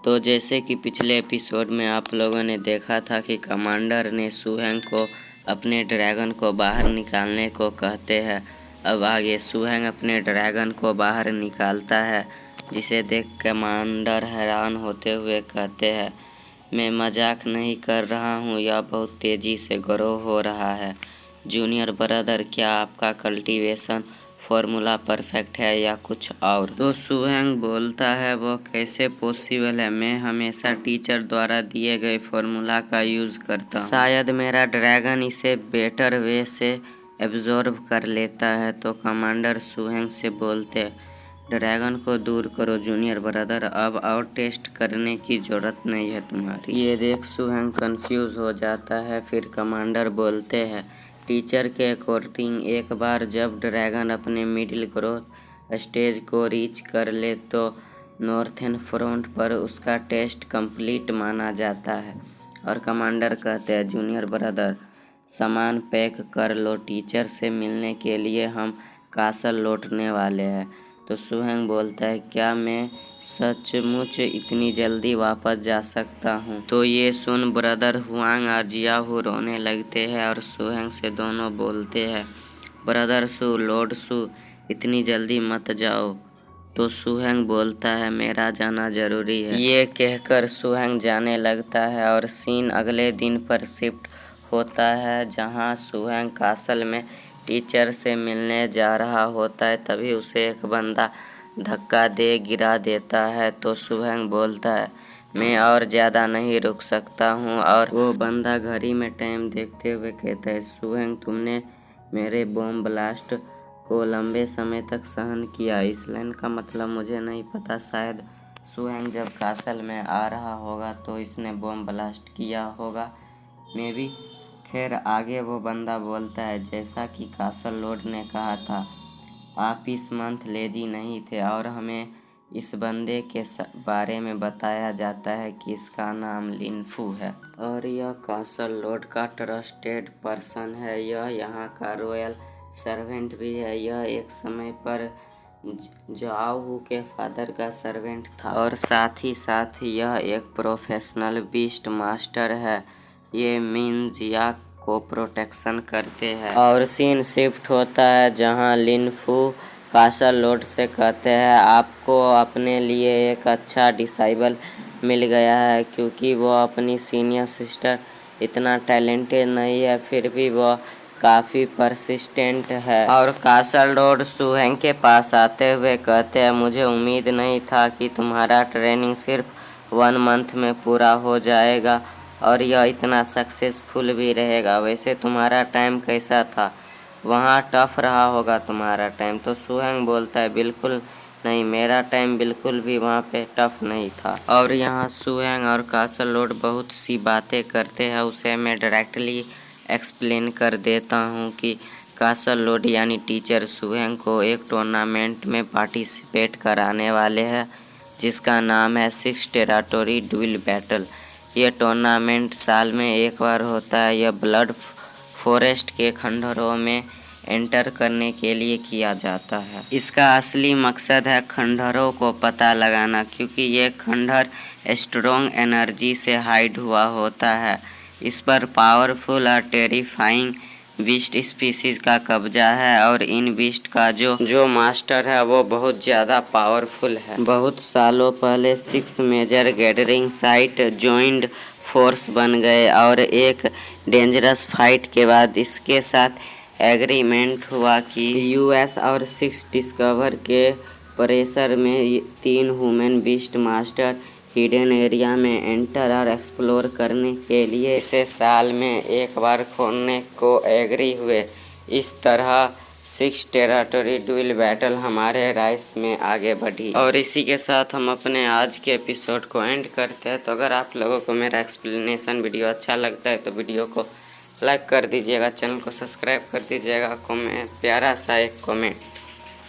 तो जैसे कि पिछले एपिसोड में आप लोगों ने देखा था कि कमांडर ने सू हैंग को अपने ड्रैगन को बाहर निकालने को कहते हैं। अब आगे सू हैंग अपने ड्रैगन को बाहर निकालता है, जिसे देख कमांडर हैरान होते हुए कहते हैं, मैं मजाक नहीं कर रहा हूँ, यह बहुत तेज़ी से ग्रो हो रहा है। जूनियर ब्रदर, क्या आपका कल्टीवेशन फॉर्मूला परफेक्ट है या कुछ और? तो सू हैंग बोलता है, वो कैसे पॉसिबल है, मैं हमेशा टीचर द्वारा दिए गए फॉर्मूला का यूज़ करता हूँ। शायद मेरा ड्रैगन इसे बेटर वे से एब्जॉर्ब कर लेता है। तो कमांडर सू हैंग से बोलते, ड्रैगन को दूर करो जूनियर ब्रदर, अब और टेस्ट करने की ज़रूरत नहीं है तुम्हारी। ये देख सू हैंग कन्फ्यूज़ हो जाता है। फिर कमांडर बोलते हैं, टीचर के अकॉर्डिंग एक बार जब ड्रैगन अपने मिडिल ग्रोथ स्टेज को रीच कर ले तो नॉर्थर्न फ्रंट पर उसका टेस्ट कंप्लीट माना जाता है। और कमांडर कहते हैं, जूनियर ब्रदर सामान पैक कर लो, टीचर से मिलने के लिए हम कासल लौटने वाले हैं। तो सू हैंग बोलता है, क्या मैं सचमुच इतनी जल्दी वापस जा सकता हूँ? तो ये सुन ब्रदर हुआंग और जियाहू रोने लगते हैं और सू हैंग से दोनों बोलते हैं, ब्रदर सू, लॉर्ड सू, इतनी जल्दी मत जाओ। तो सू हैंग बोलता है, मेरा जाना जरूरी है। ये कहकर सू हैंग जाने लगता है और सीन अगले दिन पर शिफ्ट होता है, जहाँ सू हैंग कासल में टीचर से मिलने जा रहा होता है। तभी उसे एक बंदा धक्का दे गिरा देता है। तो सू हैंग बोलता है, मैं और ज़्यादा नहीं रुक सकता हूँ। और वो बंदा घड़ी में टाइम देखते हुए कहता है, सू हैंग तुमने मेरे बॉम्ब ब्लास्ट को लंबे समय तक सहन किया। इस लाइन का मतलब मुझे नहीं पता, शायद सू हैंग जब कासल में आ रहा होगा तो इसने बॉम्ब ब्लास्ट किया होगा, मे बी। खैर आगे वो बंदा बोलता है, जैसा कि कासल लॉर्ड ने कहा था, आप इस मंथ लेजी नहीं थे और हमें इस बंदे के बारे में बताया जाता है कि इसका नाम लिनफू है और यह कासल लॉर्ड का ट्रस्टेड पर्सन है। यह यहाँ का रॉयल सर्वेंट भी है। यह एक समय पर जाओहू के फादर का सर्वेंट था और साथ ही साथ यह एक प्रोफेशनल बीस्ट मास्टर है। ये मिनजिया को प्रोटेक्शन करते हैं। और सीन शिफ्ट होता है, जहां लिनफू कासल लॉर्ड से कहते हैं, आपको अपने लिए एक अच्छा डिसाइबल मिल गया है, क्योंकि वो अपनी सीनियर सिस्टर इतना टैलेंटेड नहीं है, फिर भी वो काफ़ी परसिस्टेंट है। और कासल लॉर्ड सू हैंग के पास आते हुए कहते हैं, मुझे उम्मीद नहीं था कि तुम्हारा ट्रेनिंग सिर्फ 1 मंथ में पूरा हो जाएगा और यह इतना सक्सेसफुल भी रहेगा। वैसे तुम्हारा टाइम कैसा था? वहाँ टफ रहा होगा तुम्हारा टाइम। तो सू हैंग बोलता है, बिल्कुल नहीं, मेरा टाइम बिल्कुल भी वहाँ पे टफ नहीं था। और यहाँ सू हैंग और कासल लॉर्ड बहुत सी बातें करते हैं, उसे मैं डायरेक्टली एक्सप्लेन कर देता हूँ कि कासल लॉर्ड यानी टीचर सू हैंग को एक टूर्नामेंट में पार्टिसिपेट कराने वाले हैं, जिसका नाम है 6 टेराटोरी ड्यूल बैटल। यह टूर्नामेंट साल में एक बार होता है। यह ब्लड फॉरेस्ट के खंडहरों में एंटर करने के लिए किया जाता है। इसका असली मकसद है खंडहरों को पता लगाना, क्योंकि ये खंडहर स्ट्रॉन्ग एनर्जी से हाइड हुआ होता है। इस पर पावरफुल और टेरिफाइंग बीस्ट स्पीसीज का कब्जा है और इन बीस्ट का जो मास्टर है वो बहुत ज़्यादा पावरफुल है। बहुत सालों पहले 6 major gathering site joint force बन गए और एक डेंजरस फाइट के बाद इसके साथ एग्रीमेंट हुआ कि यूएस और 6 डिस्कवर के प्रेशर में 3 human beast master hidden area में एंटर और एक्सप्लोर करने के लिए इसे साल में एक बार खोलने को एग्री हुए। इस तरह 6 टेराटोरी ड्यूल बैटल हमारे राइस में आगे बढ़ी। और इसी के साथ हम अपने आज के एपिसोड को एंड करते हैं। तो अगर आप लोगों को मेरा एक्सप्लेनेशन वीडियो अच्छा लगता है तो वीडियो को लाइक कर दीजिएगा, चैनल को सब्सक्राइब कर दीजिएगा, प्यारा सा एक कमेंट